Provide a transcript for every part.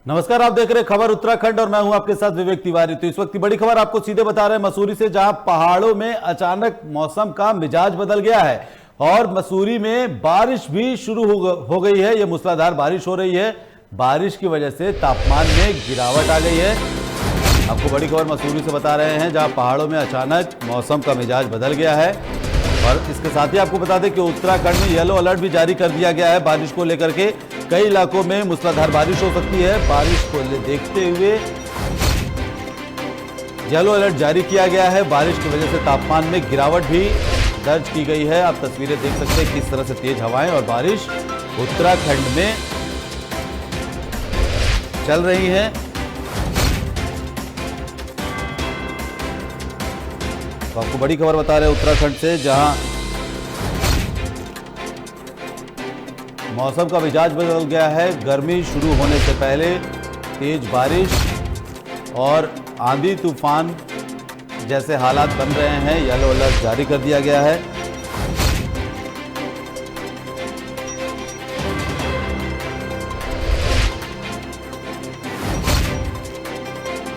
नमस्कार, आप देख रहे हैं खबर उत्तराखंड और मैं हूं आपके साथ विवेक तिवारी। तो इस वक्त की बड़ी खबर आपको सीधे बता रहे हैं मसूरी से, जहां पहाड़ों में अचानक मौसम का मिजाज बदल गया है और मसूरी में बारिश भी शुरू हो गई है। यह मूसलाधार बारिश हो रही है। बारिश की वजह से तापमान में गिरावट आ गई है। आपको बड़ी खबर मसूरी से बता रहे हैं, जहां पहाड़ों में अचानक मौसम का मिजाज बदल गया है। और इसके साथ ही आपको बता दें कि उत्तराखंड में येलो अलर्ट भी जारी कर दिया गया है बारिश को लेकर के। कई इलाकों में मूसलाधार बारिश हो सकती है। बारिश को देखते हुए येलो अलर्ट जारी किया गया है। बारिश की वजह से तापमान में गिरावट भी दर्ज की गई है। आप तस्वीरें देख सकते हैं किस तरह से तेज हवाएं और बारिश उत्तराखंड में चल रही है। तो आपको बड़ी खबर बता रहे हैं उत्तराखंड से, जहां मौसम का मिजाज बदल गया है। गर्मी शुरू होने से पहले तेज बारिश और आंधी तूफान जैसे हालात बन रहे हैं। येलो अलर्ट जारी कर दिया गया है।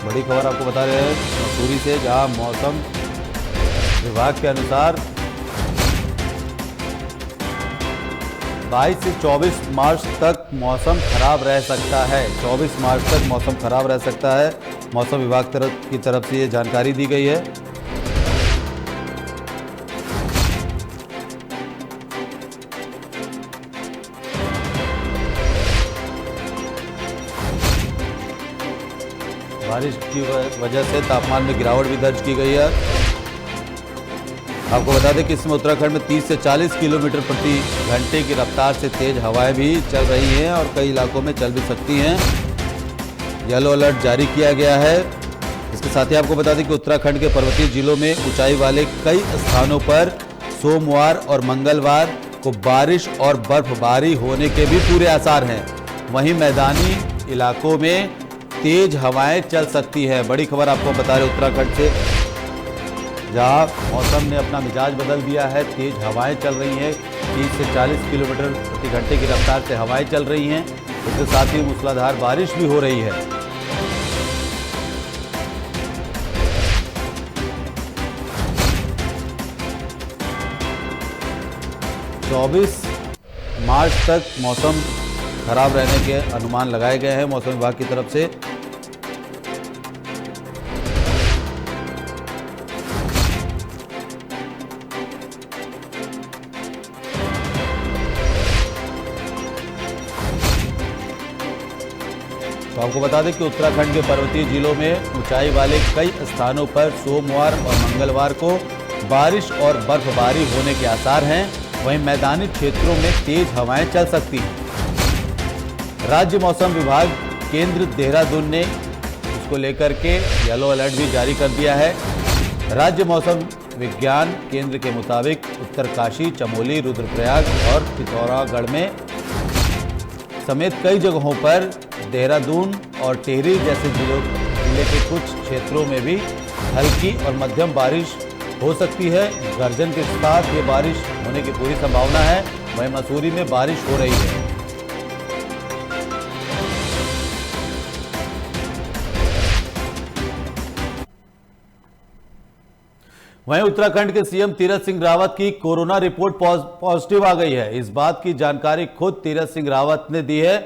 बड़ी खबर आपको बता रहे हैं मसूरी से, जहां मौसम विभाग के अनुसार 22 से 24 मार्च तक मौसम खराब रह सकता है। 24 मार्च तक मौसम खराब रह सकता है। मौसम विभाग की तरफ से ये जानकारी दी गई है। बारिश की वजह से तापमान में गिरावट भी दर्ज की गई है। आपको बता दें कि इसमें उत्तराखंड में 30 से 40 किलोमीटर प्रति घंटे की रफ्तार से तेज हवाएं भी चल रही हैं और कई इलाकों में चल भी सकती हैं। येलो अलर्ट जारी किया गया है। इसके साथ ही आपको बता दें कि उत्तराखंड के पर्वतीय जिलों में ऊंचाई वाले कई स्थानों पर सोमवार और मंगलवार को बारिश और बर्फबारी होने के भी पूरे आसार हैं। वहीं मैदानी इलाकों में तेज हवाएं चल सकती हैं। बड़ी खबर आपको बता रहे उत्तराखंड से, जहां मौसम ने अपना मिजाज बदल दिया है। तेज हवाएं चल रही हैं। 30 से 40 किलोमीटर प्रति घंटे की रफ्तार से हवाएं चल रही हैं। इसके साथ ही मूसलाधार बारिश भी हो रही है। चौबीस मार्च तक मौसम खराब रहने के अनुमान लगाए गए हैं मौसम विभाग की तरफ से। तो आपको बता दें कि उत्तराखंड के पर्वतीय जिलों में ऊंचाई वाले कई स्थानों पर सोमवार और मंगलवार को बारिश और बर्फबारी होने के आसार हैं। वहीं मैदानी क्षेत्रों में तेज हवाएं चल सकती हैं। राज्य मौसम विभाग केंद्र देहरादून ने इसको लेकर के येलो अलर्ट भी जारी कर दिया है। राज्य मौसम विज्ञान केंद्र के मुताबिक उत्तरकाशी, चमोली, रुद्रप्रयाग और पिथौरागढ़ में समेत कई जगहों पर, देहरादून और टिहरी जैसे जिले के कुछ क्षेत्रों में भी हल्की और मध्यम बारिश हो सकती है। गर्जन के साथ ये बारिश होने की पूरी संभावना है। वहीं मसूरी में बारिश हो रही है। वहीं उत्तराखंड के सीएम तीरथ सिंह रावत की कोरोना रिपोर्ट पॉजिटिव आ गई है। इस बात की जानकारी खुद तीरथ सिंह रावत ने दी है।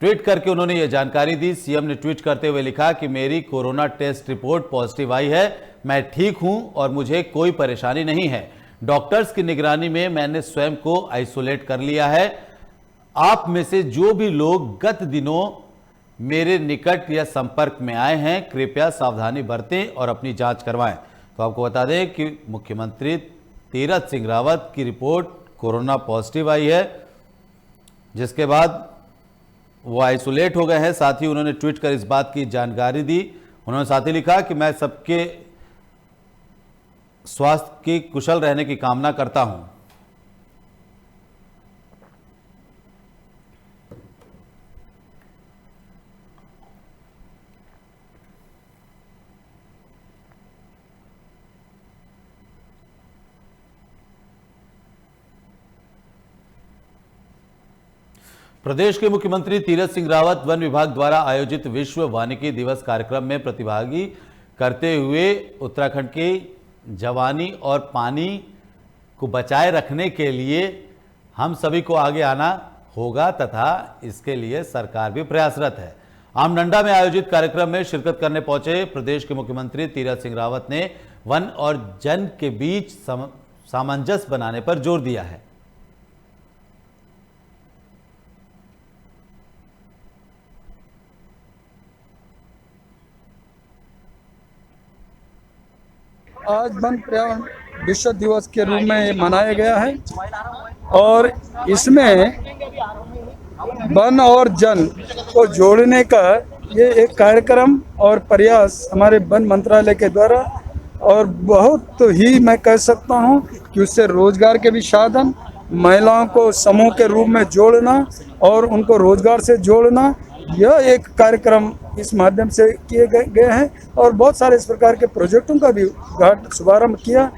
ट्वीट करके उन्होंने यह जानकारी दी। सीएम ने ट्वीट करते हुए लिखा कि मेरी कोरोना टेस्ट रिपोर्ट पॉजिटिव आई है। मैं ठीक हूं और मुझे कोई परेशानी नहीं है। डॉक्टर्स की निगरानी में मैंने स्वयं को आइसोलेट कर लिया है। आप में से जो भी लोग गत दिनों मेरे निकट या संपर्क में आए हैं, कृपया सावधानी बरतें और अपनी जांच करवाएं। तो आपको बता दें कि मुख्यमंत्री तीरथ सिंह रावत की रिपोर्ट कोरोना पॉजिटिव आई है, जिसके बाद वो आइसोलेट हो गए हैं। साथ ही उन्होंने ट्वीट कर इस बात की जानकारी दी। उन्होंने साथ ही लिखा कि मैं सबके स्वास्थ्य की कुशल रहने की कामना करता हूं। प्रदेश के मुख्यमंत्री तीरथ सिंह रावत वन विभाग द्वारा आयोजित विश्व वानिकी दिवस कार्यक्रम में प्रतिभागी करते हुए उत्तराखंड के जवानी और पानी को बचाए रखने के लिए हम सभी को आगे आना होगा तथा इसके लिए सरकार भी प्रयासरत है। आमडंडा में आयोजित कार्यक्रम में शिरकत करने पहुंचे प्रदेश के मुख्यमंत्री तीरथ सिंह रावत ने वन और जन के बीच सामंजस्य बनाने पर जोर दिया है। आज वन पर्यावरण विश्व दिवस के रूप में मनाया गया है और इसमें वन और जन को जोड़ने का ये एक कार्यक्रम और प्रयास हमारे वन मंत्रालय के द्वारा और बहुत ही मैं कह सकता हूँ कि उससे रोजगार के भी साधन, महिलाओं को समूह के रूप में जोड़ना और उनको रोजगार से जोड़ना, यह एक कार्यक्रम इस माध्यम से किए गए हैं और बहुत सारे इस प्रकार के प्रोजेक्टों का भी शुभारंभ किया।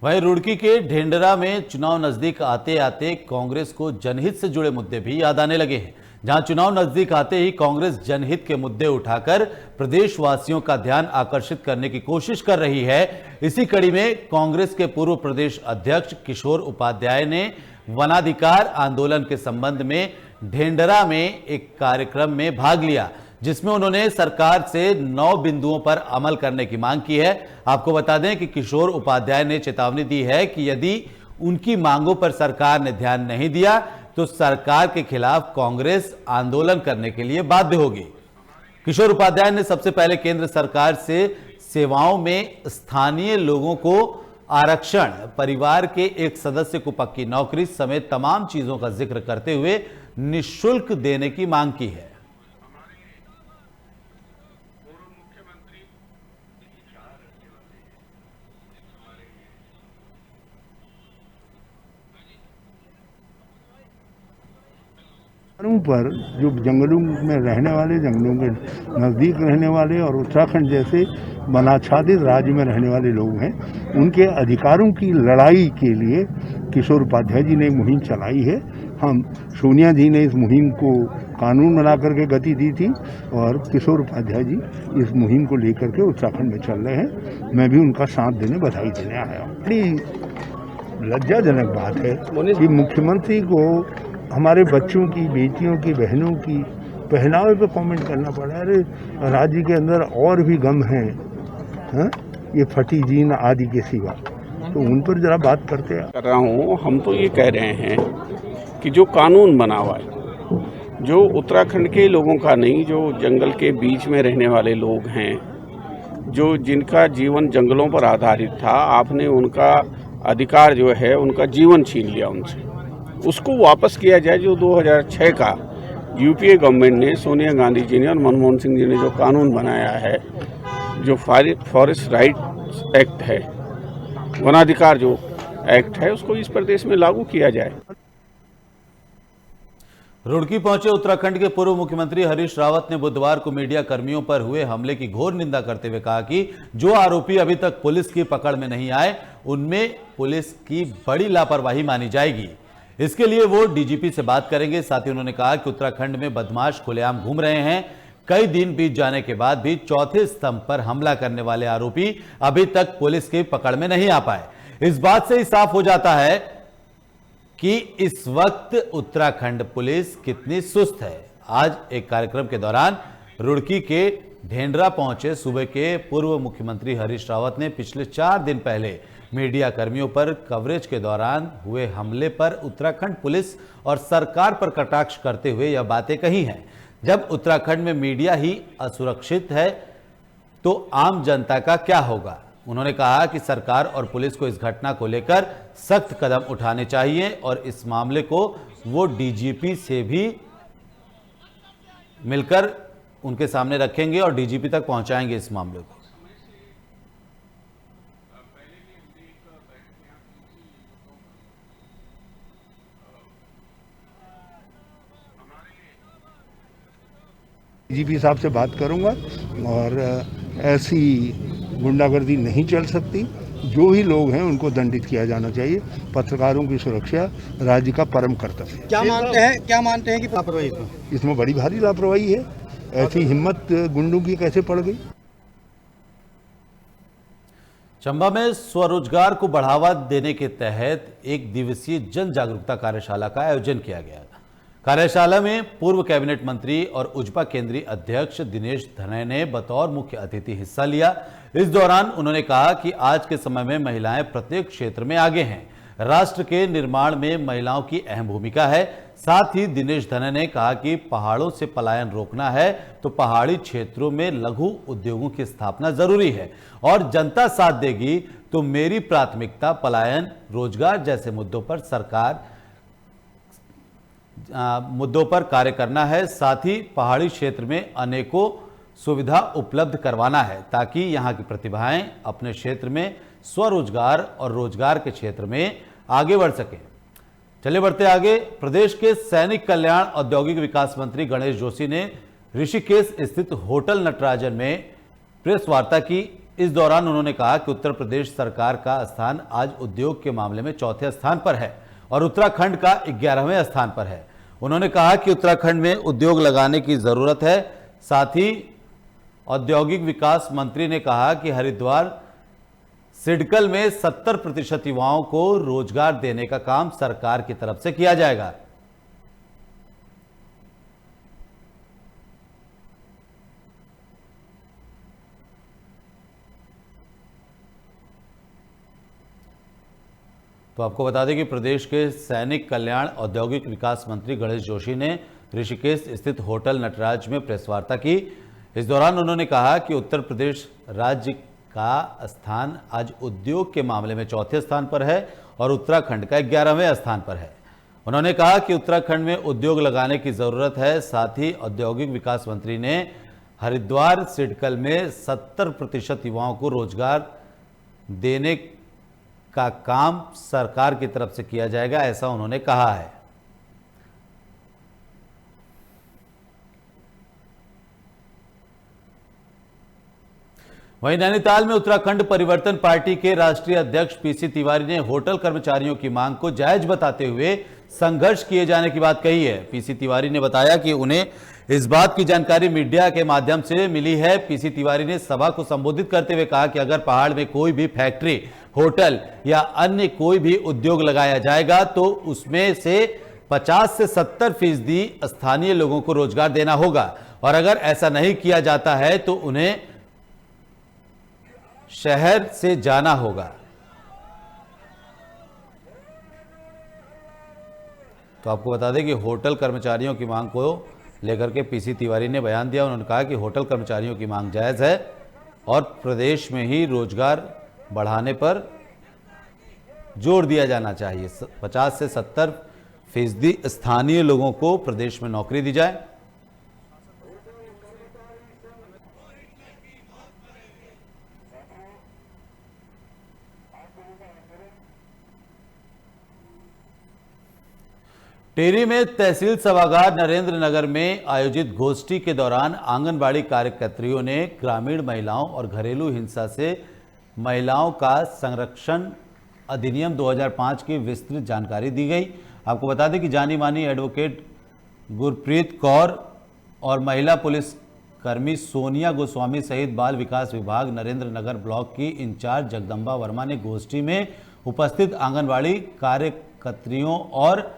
वहीं रुड़की के ढेंडरा में चुनाव नजदीक आते आते कांग्रेस को जनहित से जुड़े मुद्दे भी याद आने लगे हैं। जहां चुनाव नजदीक आते ही कांग्रेस जनहित के मुद्दे उठाकर प्रदेशवासियों का ध्यान आकर्षित करने की कोशिश कर रही है। इसी कड़ी में कांग्रेस के पूर्व प्रदेश अध्यक्ष किशोर उपाध्याय ने वनाधिकार आंदोलन के संबंध में ढेंडरा में एक कार्यक्रम में भाग लिया, जिसमें उन्होंने सरकार से 9 बिंदुओं पर अमल करने की मांग की है। आपको बता दें कि किशोर उपाध्याय ने चेतावनी दी है कि यदि उनकी मांगों पर सरकार ने ध्यान नहीं दिया तो सरकार के खिलाफ कांग्रेस आंदोलन करने के लिए बाध्य होगी। किशोर उपाध्याय ने सबसे पहले केंद्र सरकार से सेवाओं में स्थानीय लोगों को आरक्षण, परिवार के एक सदस्य को पक्की नौकरी समेत तमाम चीजों का जिक्र करते हुए निःशुल्क देने की मांग की है। पर जो जंगलों में रहने वाले, जंगलों के नज़दीक रहने वाले और उत्तराखंड जैसे वनाच्छादित राज्य में रहने वाले लोग हैं, उनके अधिकारों की लड़ाई के लिए किशोर उपाध्याय जी ने मुहिम चलाई है। हम सोनिया जी ने इस मुहिम को कानून बना करके गति दी थी और किशोर उपाध्याय जी इस मुहिम को लेकर के उत्तराखंड में चल रहे हैं। मैं भी उनका साथ देने, बधाई देने आया हूँ। बड़ी लज्जाजनक बात है कि मुख्यमंत्री को हमारे बच्चों की, बेटियों की, बहनों की पहनावे पे कमेंट करना पड़ा। अरे राज्य के अंदर और भी गम हैं, ये फटी जीन आदि के सिवा, तो उन पर जरा बात करते हैं। कर रहा हूँ, हम तो ये कह रहे हैं कि जो कानून बना हुआ है, जो उत्तराखंड के लोगों का नहीं, जो जंगल के बीच में रहने वाले लोग हैं, जो जिनका जीवन जंगलों पर आधारित था, आपने उनका अधिकार जो है, उनका जीवन छीन लिया उनसे, उसको वापस किया जाए। जो 2006 का यूपीए गवर्नमेंट ने, सोनिया गांधी जी ने और मनमोहन सिंह जी ने जो कानून बनाया है, जो फॉरेस्ट राइट्स एक्ट है, वनाधिकार जो एक्ट है, उसको इस प्रदेश में लागू किया जाए। रुड़की पहुंचे उत्तराखंड के पूर्व मुख्यमंत्री हरीश रावत ने बुधवार को मीडिया कर्मियों पर हुए हमले की घोर निंदा करते हुए कहा कि जो आरोपी अभी तक पुलिस की पकड़ में नहीं आए, उनमें पुलिस की बड़ी लापरवाही मानी जाएगी। इसके लिए वो डीजीपी से बात करेंगे। साथ ही उन्होंने कहा कि उत्तराखंड में बदमाश खुलेआम घूम रहे हैं। कई दिन बीत जाने के बाद भी चौथे स्तंभ पर हमला करने वाले आरोपी अभी तक पुलिस की पकड़ में नहीं आ पाए। इस बात से ही साफ हो जाता है कि इस वक्त उत्तराखंड पुलिस कितनी सुस्त है। आज एक कार्यक्रम के दौरान रुड़की के ढेंडरा पहुंचे सूबे के पूर्व मुख्यमंत्री हरीश रावत ने पिछले 4 दिन पहले मीडिया कर्मियों पर कवरेज के दौरान हुए हमले पर उत्तराखंड पुलिस और सरकार पर कटाक्ष करते हुए यह बातें कही हैं। जब उत्तराखंड में मीडिया ही असुरक्षित है तो आम जनता का क्या होगा। उन्होंने कहा कि सरकार और पुलिस को इस घटना को लेकर सख्त कदम उठाने चाहिए और इस मामले को वो डीजीपी से भी मिलकर उनके सामने रखेंगे और डीजीपी तक पहुंचाएंगे इस मामले को। डीजीपी साहब से बात करूंगा और ऐसी गुंडागर्दी नहीं चल सकती। जो ही लोग हैं उनको दंडित किया जाना चाहिए। पत्रकारों की सुरक्षा राज्य का परम कर्तव्य है। क्या मानते हैं कि लापरवाही इसमें बड़ी भारी लापरवाही है। ऐसी हिम्मत गुंडों की कैसे पड़ गई? चंबा में स्वरोजगार को बढ़ावा देने के तहत एक दिवसीय जन जागरूकता कार्यशाला का आयोजन किया गया। कार्यशाला में पूर्व कैबिनेट मंत्री और उजपा केंद्रीय अध्यक्ष दिनेश धनय ने बतौर मुख्य अतिथि हिस्सा लिया। इस दौरान उन्होंने कहा कि आज के समय में महिलाएं प्रत्येक क्षेत्र में आगे हैं। राष्ट्र के निर्माण में महिलाओं की अहम भूमिका है। साथ ही दिनेश धनय ने कहा कि पहाड़ों से पलायन रोकना है तो पहाड़ी क्षेत्रों में लघु उद्योगों की स्थापना जरूरी है और जनता साथ देगी तो मेरी प्राथमिकता पलायन, रोजगार जैसे मुद्दों पर कार्य करना है। साथ ही पहाड़ी क्षेत्र में अनेकों सुविधा उपलब्ध करवाना है ताकि यहां की प्रतिभाएं अपने क्षेत्र में स्वरोजगार और रोजगार के क्षेत्र में आगे बढ़ सकें। चलिए बढ़ते आगे। प्रदेश के सैनिक कल्याण औद्योगिक विकास मंत्री गणेश जोशी ने ऋषिकेश स्थित होटल नटराजन में प्रेस वार्ता की। इस दौरान उन्होंने कहा कि उत्तर प्रदेश सरकार का स्थान आज उद्योग के मामले में चौथे स्थान पर है और उत्तराखंड का 11वें स्थान पर है। उन्होंने कहा कि उत्तराखंड में उद्योग लगाने की जरूरत है। साथ ही औद्योगिक विकास मंत्री ने कहा कि हरिद्वार सिडकल में 70% युवाओं को रोजगार देने का काम सरकार की तरफ से किया जाएगा। तो आपको बता दें कि प्रदेश के सैनिक कल्याण औद्योगिक विकास मंत्री गणेश जोशी ने ऋषिकेश स्थित होटल नटराज में प्रेस वार्ता की। इस दौरान उन्होंने कहा कि उत्तर प्रदेश राज्य का स्थान आज उद्योग के मामले में चौथे स्थान पर है और उत्तराखंड का 11वें स्थान पर है। उन्होंने कहा कि उत्तराखंड में उद्योग लगाने की जरूरत है। साथ ही औद्योगिक विकास मंत्री ने हरिद्वार सिडकल में 70% युवाओं को रोजगार देने का काम सरकार की तरफ से किया जाएगा, ऐसा उन्होंने कहा है। वहीं नैनीताल में उत्तराखंड परिवर्तन पार्टी के राष्ट्रीय अध्यक्ष पीसी तिवारी ने होटल कर्मचारियों की मांग को जायज बताते हुए संघर्ष किए जाने की बात कही है। पीसी तिवारी ने बताया कि उन्हें इस बात की जानकारी मीडिया के माध्यम से मिली है। पीसी तिवारी ने सभा को संबोधित करते हुए कहा कि अगर पहाड़ में कोई भी फैक्ट्री, होटल या अन्य कोई भी उद्योग लगाया जाएगा तो उसमें से 50 से 70% स्थानीय लोगों को रोजगार देना होगा और अगर ऐसा नहीं किया जाता है तो उन्हें शहर से जाना होगा। तो आपको बता दें कि होटल कर्मचारियों की मांग को लेकर के पीसी तिवारी ने बयान दिया। उन्होंने कहा कि होटल कर्मचारियों की मांग जायज है और प्रदेश में ही रोजगार बढ़ाने पर जोर दिया जाना चाहिए। 50 से 70% स्थानीय लोगों को प्रदेश में नौकरी दी जाए। टेरी में तहसील सभागार नरेंद्र नगर में आयोजित गोष्ठी के दौरान आंगनबाड़ी कार्यकर्त्रियों ने ग्रामीण महिलाओं और घरेलू हिंसा से महिलाओं का संरक्षण अधिनियम 2005 की विस्तृत जानकारी दी गई। आपको बता दें कि जानी मानी एडवोकेट गुरप्रीत कौर और महिला पुलिस कर्मी सोनिया गोस्वामी सहित बाल विकास विभाग नरेंद्र नगर ब्लॉक की इंचार्ज जगदम्बा वर्मा ने गोष्ठी में उपस्थित आंगनबाड़ी कार्यकर्त्रियों और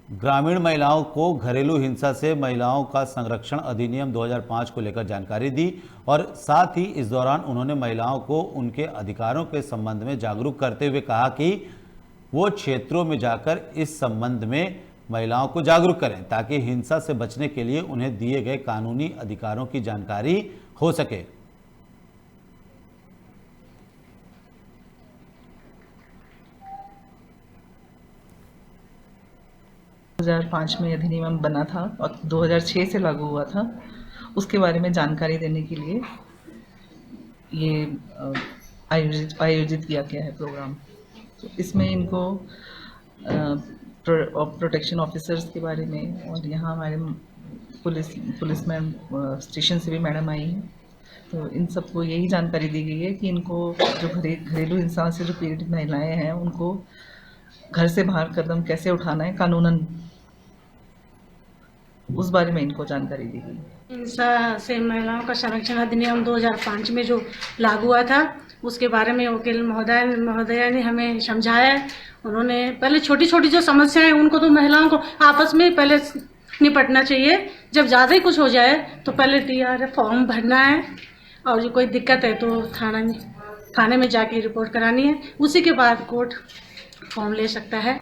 ग्रामीण महिलाओं को घरेलू हिंसा से महिलाओं का संरक्षण अधिनियम 2005 को लेकर जानकारी दी और साथ ही इस दौरान उन्होंने महिलाओं को उनके अधिकारों के संबंध में जागरूक करते हुए कहा कि वो क्षेत्रों में जाकर इस संबंध में महिलाओं को जागरूक करें ताकि हिंसा से बचने के लिए उन्हें दिए गए कानूनी अधिकारों की जानकारी हो सके। 2005 में अधिनियम बना था और 2006 से लागू हुआ था। उसके बारे में जानकारी देने के लिए ये आयोजित किया गया है प्रोग्राम। तो इसमें इनको प्रोटेक्शन ऑफिसर्स के बारे में और यहाँ हमारे पुलिस मैम स्टेशन से भी मैडम आई हैं तो इन सबको यही जानकारी दी गई है कि इनको जो घरेलू इंसान से जो पीड़ित महिलाएं हैं उनको घर से बाहर कदम कैसे उठाना है कानूनन, उस बारे में इनको जानकारी दी गई। हिंसा से महिलाओं का संरक्षण अधिनियम 2005 में जो लागू हुआ था उसके बारे में वकील महोदया ने हमें समझाया। उन्होंने पहले छोटी छोटी जो समस्याएं उनको तो महिलाओं को आपस में पहले निपटना चाहिए, जब ज़्यादा ही कुछ हो जाए तो पहले TRF फॉर्म भरना है और जो कोई दिक्कत है तो थाने में जाके रिपोर्ट करानी है, उसी के बाद कोर्ट फॉर्म ले सकता है।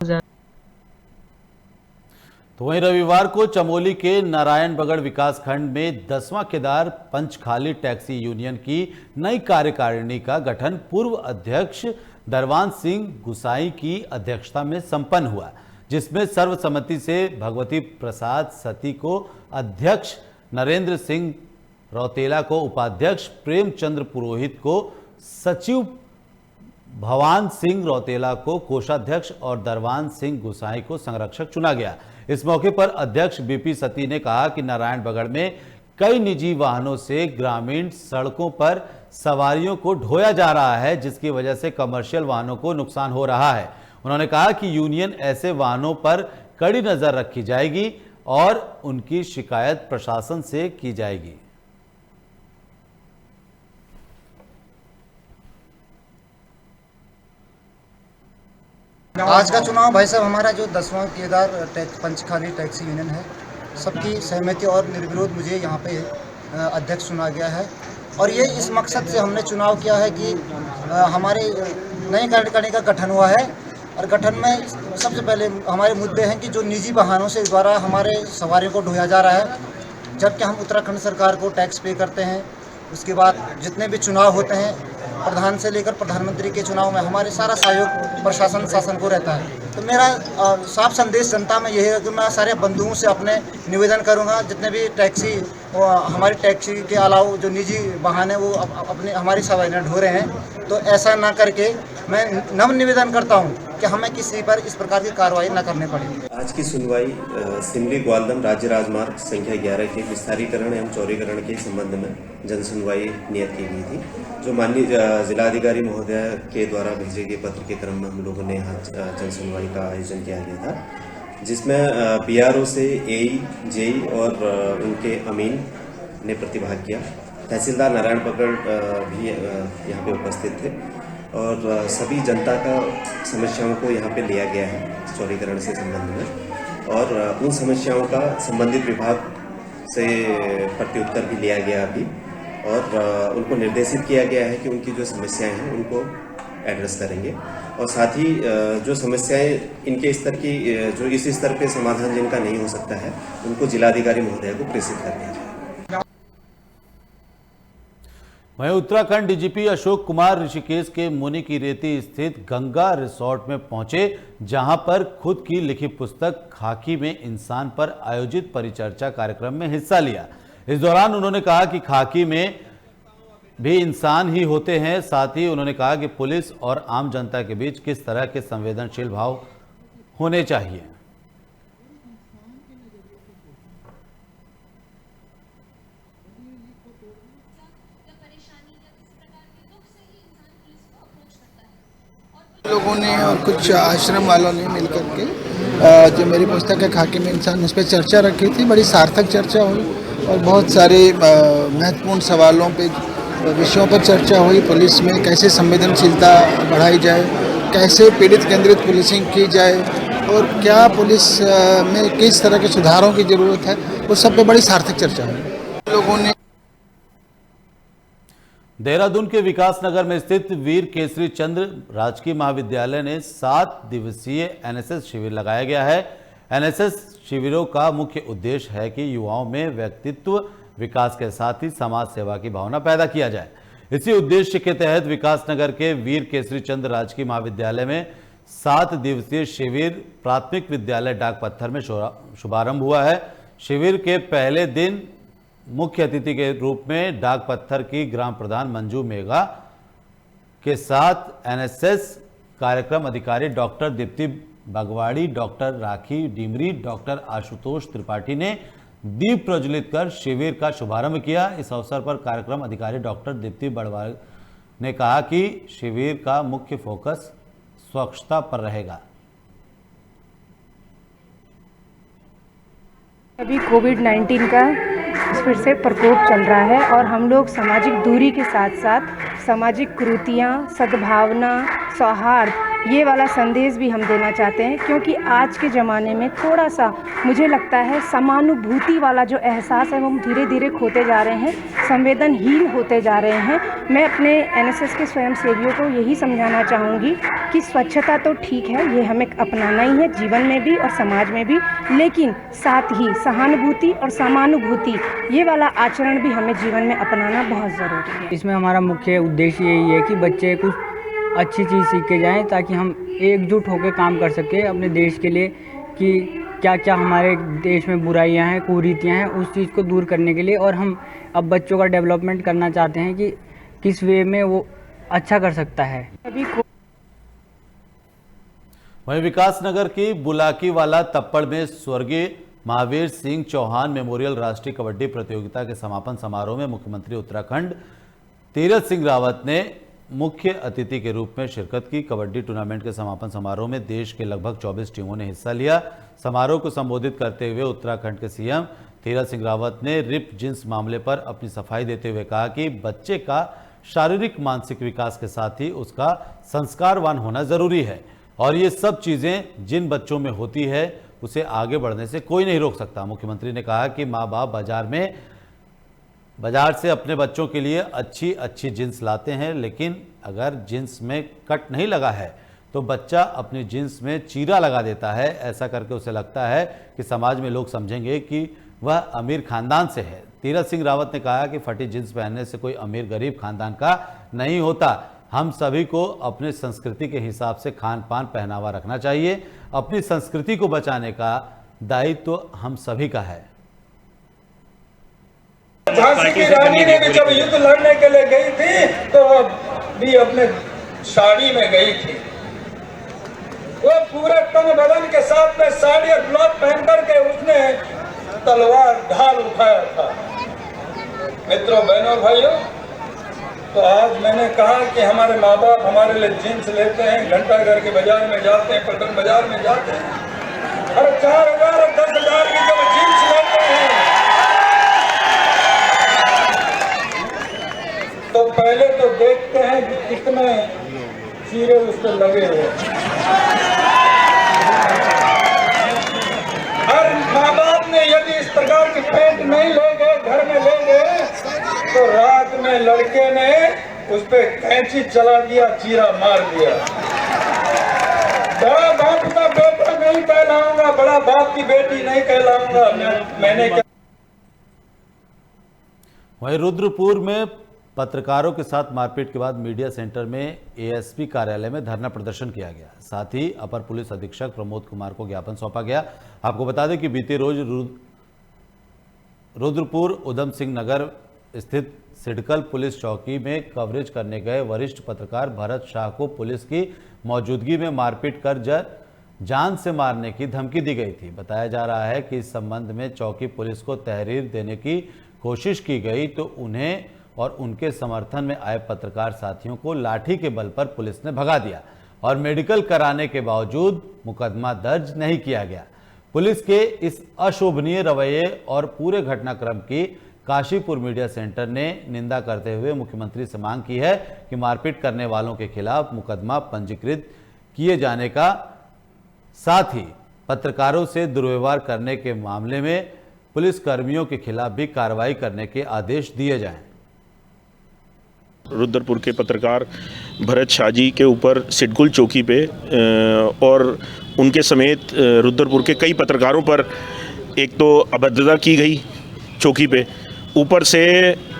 तो वहीं रविवार को चमोली के नारायणबगड़ विकासखंड में 10वां केदार पंचखाली टैक्सी यूनियन की नई कार्यकारिणी का गठन पूर्व अध्यक्ष दरवान सिंह गुसाई की अध्यक्षता में संपन्न हुआ, जिसमें सर्वसम्मति से भगवती प्रसाद सती को अध्यक्ष, नरेंद्र सिंह रौतेला को उपाध्यक्ष, प्रेमचंद्र पुरोहित को सचिव, भवान सिंह रौतेला को कोषाध्यक्ष और दरवान सिंह गुसाई को संरक्षक चुना गया। इस मौके पर अध्यक्ष BP सती ने कहा कि नारायणबगड़ में कई निजी वाहनों से ग्रामीण सड़कों पर सवारियों को ढोया जा रहा है, जिसकी वजह से कमर्शियल वाहनों को नुकसान हो रहा है। उन्होंने कहा कि यूनियन ऐसे वाहनों पर कड़ी नजर रखी जाएगी और उनकी शिकायत प्रशासन से की जाएगी। आज का चुनाव भाई साहब हमारा जो 10वां केदार पंचखाली टैक्सी यूनियन है, सबकी सहमति और निर्विरोध मुझे यहाँ पे अध्यक्ष चुना गया है। और ये इस मकसद से हमने चुनाव किया है कि हमारे नई कार्यकारिणी का गठन हुआ है और गठन में सबसे पहले हमारे मुद्दे हैं कि जो निजी वाहनों से द्वारा हमारे सवारियों को ढोया जा रहा है, जबकि हम उत्तराखंड सरकार को टैक्स पे करते हैं। उसके बाद जितने भी चुनाव होते हैं, प्रधान से लेकर प्रधानमंत्री के चुनाव में हमारे सारा सहयोग प्रशासन शासन को रहता है। तो मेरा साफ संदेश जनता में यही है कि मैं सारे बंधुओं से अपने निवेदन करूंगा, जितने भी टैक्सी हमारी टैक्सी के अलावा जो निजी वाहन है वो अपने हमारी सवारियाँ ढो रहे हैं, तो ऐसा ना करके मैं नम्र निवेदन करता हूं कि हमें किसी पर इस प्रकार की कार्रवाई न करनी पड़े। आज की सुनवाई सिमली ग्वालदम राज्य राजमार्ग संख्या 11 के विस्तारीकरण एवं चौड़ीकरण के संबंध में जन सुनवाई नियत की गई थी, जो माननीय जिलाधिकारी महोदय के द्वारा भेजे गए पत्र के क्रम में हम लोगों ने जन सुनवाई का आयोजन किया गया था, जिसमें PRO से AE, JE और उनके अमीन ने प्रतिभाग किया। तहसीलदार नारायणबगड़ भी यहाँ पे उपस्थित थे और सभी जनता का समस्याओं को यहाँ पे लिया गया है चौड़ीकरण से संबंध में, और उन समस्याओं का संबंधित विभाग से प्रत्युत्तर भी लिया गया अभी, और उनको निर्देशित किया गया है कि उनकी जो समस्याएं हैं उनको एड्रेस करेंगे, और साथ ही जो समस्याएं इनके स्तर की जो इस स्तर पे समाधान जिनका नहीं हो सकता है उनको जिलाधिकारी महोदय को प्रेषित कर दिया जाए। वहीं उत्तराखंड DGP अशोक कुमार ऋषिकेश के मुनि की रेती स्थित गंगा रिसोर्ट में पहुंचे, जहां पर खुद की लिखी पुस्तक खाकी में इंसान पर आयोजित परिचर्चा कार्यक्रम में हिस्सा लिया। इस दौरान उन्होंने कहा कि खाकी में भी इंसान ही होते हैं। साथ ही उन्होंने कहा कि पुलिस और आम जनता के बीच किस तरह के संवेदनशील भाव होने चाहिए। लोगों ने और कुछ आश्रम वालों ने मिलकर के जो मेरी पुस्तक है खाकी में इंसान, उस पर चर्चा रखी थी। बड़ी सार्थक चर्चा हुई और बहुत सारे महत्वपूर्ण सवालों पे विषयों पर चर्चा हुई। पुलिस में कैसे संवेदनशीलता बढ़ाई जाए, कैसे पीड़ित केंद्रित पुलिसिंग की जाए और क्या पुलिस में किस तरह के सुधारों की ज़रूरत है, उस सब पे बड़ी सार्थक चर्चा हुई। लोगों ने देहरादून के विकास नगर में स्थित वीर केसरी चंद्र राजकीय महाविद्यालय ने 7 दिवसीय NSS शिविर लगाया गया है। NSS शिविरों का मुख्य उद्देश्य है कि युवाओं में व्यक्तित्व विकास के साथ ही समाज सेवा की भावना पैदा किया जाए। इसी उद्देश्य के तहत विकास नगर के वीर केसरी चंद्र राजकीय महाविद्यालय में 7 दिवसीय शिविर प्राथमिक विद्यालय डाक पत्थर में शुभारंभ हुआ है। शिविर के पहले दिन मुख्य अतिथि के रूप में डाक पत्थर की ग्राम प्रधान मंजू मेघा के साथ NSS कार्यक्रम अधिकारी डॉक्टर दीप्ति बगवाड़ी, डॉक्टर राखी डिमरी, डॉक्टर आशुतोष त्रिपाठी ने दीप प्रज्वलित कर शिविर का शुभारंभ किया। इस अवसर पर कार्यक्रम अधिकारी डॉक्टर दीप्ति बड़वाल ने कहा कि शिविर का मुख्य फोकस स्वच्छता पर रहेगा। अभी कोविड-19 का फिर से प्रकोप चल रहा है और हम लोग सामाजिक दूरी के साथ साथ सामाजिक कुरीतियाँ, सद्भावना, सौहार्द ये वाला संदेश भी हम देना चाहते हैं, क्योंकि आज के ज़माने में थोड़ा सा मुझे लगता है समानुभूति वाला जो एहसास है वो हम धीरे धीरे खोते जा रहे हैं, संवेदनहीन होते जा रहे हैं। मैं अपने एनएसएस के स्वयंसेवियों को यही समझाना चाहूँगी कि स्वच्छता तो ठीक है, ये हमें अपनाना ही है जीवन में भी और समाज में भी, लेकिन साथ ही सहानुभूति और समानुभूति ये वाला आचरण भी हमें जीवन में अपनाना बहुत ज़रूरी है। इसमें हमारा मुख्य उद्देश्य यही है कि बच्चे कुछ अच्छी चीज़ सीख के जाएँ, ताकि हम एकजुट होकर काम कर सकें अपने देश के लिए, कि क्या क्या हमारे देश में बुराइयां हैं, कुरीतियां हैं, उस चीज़ को दूर करने के लिए। और हम अब बच्चों का डेवलपमेंट करना चाहते हैं कि किस वे में वो अच्छा कर सकता है। वहीं विकासनगर की बुलाकीवाला तप्पड़ में स्वर्गीय महावीर सिंह चौहान मेमोरियल राष्ट्रीय कबड्डी प्रतियोगिता के समापन समारोह में मुख्यमंत्री उत्तराखंड तीरथ सिंह रावत ने मुख्य अतिथि के रूप में शिरकत की। कबड्डी टूर्नामेंट के समापन समारोह में देश के लगभग 24 टीमों ने हिस्सा लिया। समारोह को संबोधित करते हुए उत्तराखंड के सीएम तीरथ सिंह रावत ने रिप जिन्स मामले पर अपनी सफाई देते हुए कहा कि बच्चे का शारीरिक मानसिक विकास के साथ ही उसका संस्कारवान होना जरूरी है, और ये सब चीजें जिन बच्चों में होती है उसे आगे बढ़ने से कोई नहीं रोक सकता। मुख्यमंत्री ने कहा कि माँ बाप बाजार से अपने बच्चों के लिए अच्छी जींस लाते हैं, लेकिन अगर जींस में कट नहीं लगा है तो बच्चा अपनी जींस में चीरा लगा देता है। ऐसा करके उसे लगता है कि समाज में लोग समझेंगे कि वह अमीर खानदान से है। तीरथ सिंह रावत ने कहा कि फटी जींस पहनने से कोई अमीर गरीब खानदान का नहीं होता। हम सभी को अपनी संस्कृति के हिसाब से खान पान पहनावा रखना चाहिए। अपनी संस्कृति को बचाने का दायित्व हम सभी का है। झांसी की रानी ने भी जब युद्ध लड़ने के लिए गई थी तो वो भी अपने साड़ी में गई थी। वो पूरे तन बदन के साथ में साड़ी और ब्लाउज पहन करके उसने तलवार ढाल उठाया था। मित्रों, बहनों, भाइयों, तो आज मैंने कहा कि हमारे माँ बाप हमारे लिए जींस लेते हैं, घंटाघर के बाजार में जाते हैं, पटन बाजार में जाते हैं, और 4,000 और 10,000 की जब जींस लेते हैं तो पहले तो देखते हैं कि कितने चीरे उस पर लगे हुए। हर माँ बाप ने यदि इस प्रकार की पेंट नहीं ले गए, घर में ले गए, तो रात में लड़के ने उस पर कैंची चला दिया, चीरा मार दिया। बड़ा बाप का बेटा नहीं कहलाऊंगा, बड़ा बाप की बेटी नहीं कहलाऊंगा। मैंने वहीं रुद्रपुर में पत्रकारों के साथ मारपीट के बाद मीडिया सेंटर में एएसपी कार्यालय में धरना प्रदर्शन किया गया। साथ ही अपर पुलिस अधीक्षक प्रमोद कुमार को ज्ञापन सौंपा गया। आपको बता दें कि बीते रोज रुद्रपुर उधम सिंह नगर स्थित सिडकल पुलिस चौकी में कवरेज करने गए वरिष्ठ पत्रकार भरत शाह को पुलिस की मौजूदगी में मारपीट कर जान से मारने की धमकी दी गई थी। बताया जा रहा है कि इस संबंध में चौकी पुलिस को तहरीर देने की कोशिश की गई तो उन्हें और उनके समर्थन में आए पत्रकार साथियों को लाठी के बल पर पुलिस ने भगा दिया और मेडिकल कराने के बावजूद मुकदमा दर्ज नहीं किया गया। पुलिस के इस अशोभनीय रवैये और पूरे घटनाक्रम की काशीपुर मीडिया सेंटर ने निंदा करते हुए मुख्यमंत्री से मांग की है कि मारपीट करने वालों के खिलाफ मुकदमा पंजीकृत किए जाने का, साथ ही पत्रकारों से दुर्व्यवहार करने के मामले में पुलिस कर्मियों के खिलाफ भी कार्रवाई करने के आदेश दिए जाएं। रुद्रपुर के पत्रकार भरत शाह जी के ऊपर सिडकुल चौकी पे और उनके समेत रुद्रपुर के कई पत्रकारों पर एक तो अभद्रता की गई चौकी पे, ऊपर से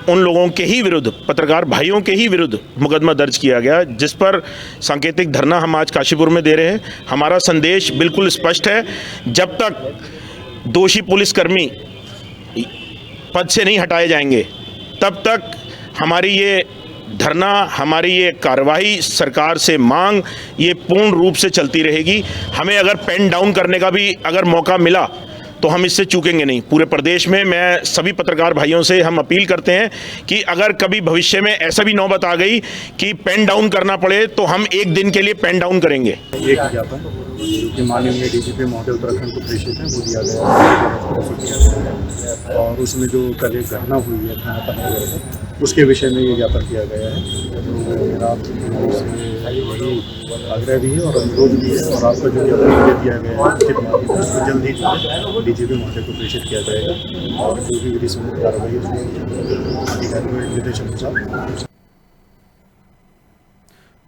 उन लोगों के ही विरुद्ध, पत्रकार भाइयों के ही विरुद्ध मुकदमा दर्ज किया गया, जिस पर सांकेतिक धरना हम आज काशीपुर में दे रहे हैं। हमारा संदेश बिल्कुल स्पष्ट है, जब तक दोषी पुलिसकर्मी पद से नहीं हटाए जाएंगे तब तक हमारी ये धरना, हमारी ये कार्रवाई, सरकार से मांग, ये पूर्ण रूप से चलती रहेगी। हमें अगर पेन डाउन करने का भी अगर मौका मिला तो हम इससे चूकेंगे नहीं। पूरे प्रदेश में मैं सभी पत्रकार भाइयों से हम अपील करते हैं कि अगर कभी भविष्य में ऐसा भी नौबत आ गई कि पेन डाउन करना पड़े तो हम एक दिन के लिए पेन डाउन करेंगे। एक ज्ञापन जो कि माननीय डीजीपी महोदय उत्तराखंड को प्रेषित है वो दिया गया है और उसमें जो कल एक घटना हुई है थाना पर उसके विषय में ये ज्ञापन किया गया है। तो मेरा यही आग्रह भी है और अनुरोध भी है और आपका जो ज्ञापन दिया गया है उसके माध्यम से उसको जल्द ही डीजीपी महोदय को प्रेषित किया जाएगा और जो भी विधि सम्मत कार्रवाई उसमें अधिकारियों के निर्देश अनुसार।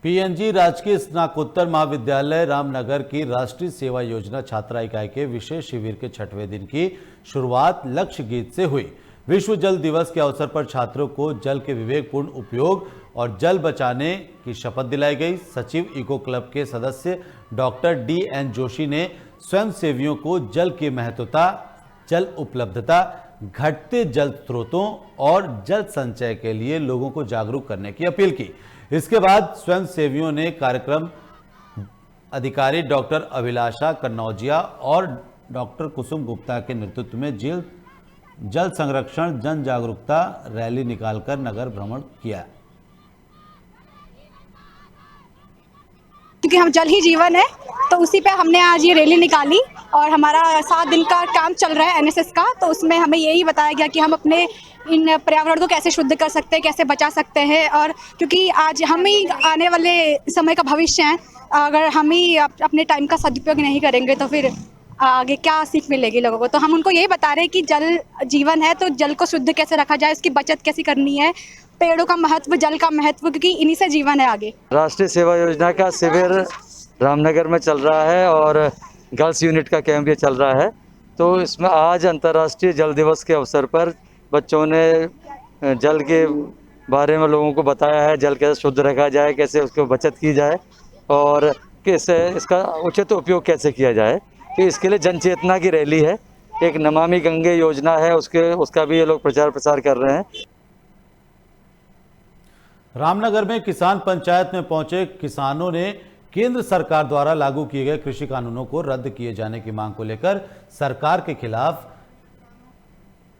पीएनजी राजकीय स्नातकोत्तर महाविद्यालय रामनगर की राष्ट्रीय सेवा योजना छात्रा इकाई के विशेष शिविर के 6वें दिन की शुरुआत लक्ष्य गीत से हुई। विश्व जल दिवस के अवसर पर छात्रों को जल के विवेकपूर्ण उपयोग और जल बचाने की शपथ दिलाई गई। सचिव इको क्लब के सदस्य डॉक्टर DN जोशी ने स्वयंसेवियों को जल की महत्वता, जल उपलब्धता, घटते जल स्रोतों और जल संचय के लिए लोगों को जागरूक करने की अपील की। इसके बाद स्वयंसेवियों ने कार्यक्रम अधिकारी डॉक्टर अभिलाषा कन्नौजिया और डॉक्टर कुसुम गुप्ता के नेतृत्व में जल संरक्षण जन जागरूकता रैली निकालकर नगर भ्रमण किया। क्योंकि हम जल ही जीवन है तो उसी पे हमने आज ये रैली निकाली और हमारा 7 दिन का काम चल रहा है NSS का। तो उसमें हमें यही बताया गया कि हम अपने इन पर्यावरण को कैसे शुद्ध कर सकते हैं, कैसे बचा सकते हैं। और क्योंकि आज हम ही आने वाले समय का भविष्य हैं, अगर हम ही अपने टाइम का सदुपयोग नहीं करेंगे तो फिर आगे क्या सीख मिलेगी लोगों को। तो हम उनको यही बता रहे हैं कि जल जीवन है तो जल को शुद्ध कैसे रखा जाए, उसकी बचत कैसे करनी है, पेड़ों का महत्व, जल का महत्व, क्योंकि इन्हीं से जीवन है आगे। राष्ट्रीय सेवा योजना का शिविर रामनगर में चल रहा है और गर्ल्स यूनिट का कैंप भी चल रहा है। तो इसमें आज अंतर्राष्ट्रीय जल दिवस के अवसर पर बच्चों ने जल के बारे में लोगों को बताया है, जल कैसे शुद्ध रखा जाए, कैसे उसको बचत की जाए और कैसे इसका उचित उपयोग कैसे किया जाए। तो इसके लिए जन चेतना की रैली है, एक नमामि गंगे योजना है उसका भी ये लोग प्रचार प्रसार कर रहे हैं। रामनगर में किसान पंचायत में पहुंचे किसानों ने केंद्र सरकार द्वारा लागू किए गए कृषि कानूनों को रद्द किए जाने की मांग को लेकर सरकार के खिलाफ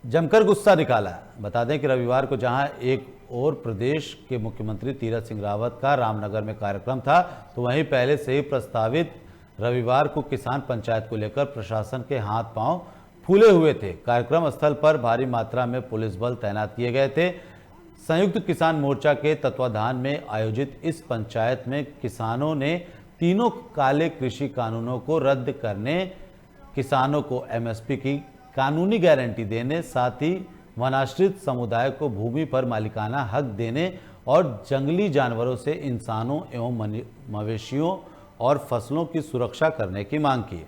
जमकर गुस्सा निकाला। बता दें कि रविवार को जहां एक और प्रदेश के मुख्यमंत्री तीरथ सिंह रावत का रामनगर में कार्यक्रम था, तो वहीं पहले से ही प्रस्तावित रविवार को किसान पंचायत को लेकर प्रशासन के हाथ पांव फूले हुए थे। कार्यक्रम स्थल पर भारी मात्रा में पुलिस बल तैनात किए गए थे। संयुक्त किसान मोर्चा के तत्वाधान में आयोजित इस पंचायत में किसानों ने तीनों काले कृषि कानूनों को रद्द करने, किसानों को MSP की कानूनी गारंटी देने, साथ ही वनाश्रित समुदाय को भूमि पर मालिकाना हक देने और जंगली जानवरों से इंसानों एवं मवेशियों और फसलों की सुरक्षा करने की मांग की।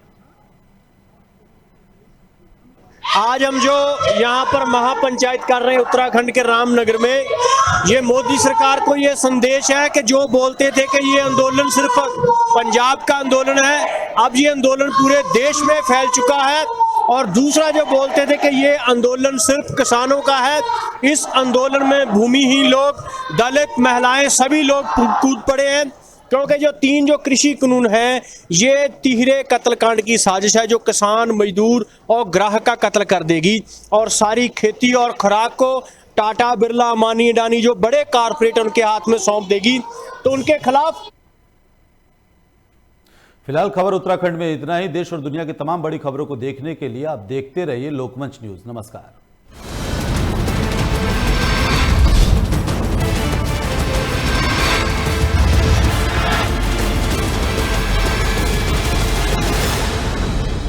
आज हम जो यहाँ पर महापंचायत कर रहे हैं उत्तराखंड के रामनगर में, ये मोदी सरकार को ये संदेश है कि जो बोलते थे कि ये आंदोलन सिर्फ पंजाब का आंदोलन है, अब ये आंदोलन पूरे देश में फैल चुका है। और दूसरा जो बोलते थे कि ये आंदोलन सिर्फ किसानों का है, इस आंदोलन में भूमिहीन लोग, दलित, महिलाएं, सभी लोग कूद पड़े हैं। क्योंकि जो 3 कृषि कानून हैं ये तिहरे कत्लकांड की साजिश है, जो किसान, मजदूर और ग्राहक का कत्ल कर देगी और सारी खेती और खुराक को टाटा, बिरला, अंबानी, अडानी जो बड़े कारपोरेट उनके हाथ में सौंप देगी। तो उनके खिलाफ फिलहाल खबर उत्तराखंड में इतना ही। देश और दुनिया की तमाम बड़ी खबरों को देखने के लिए आप देखते रहिए लोकमंच न्यूज। नमस्कार।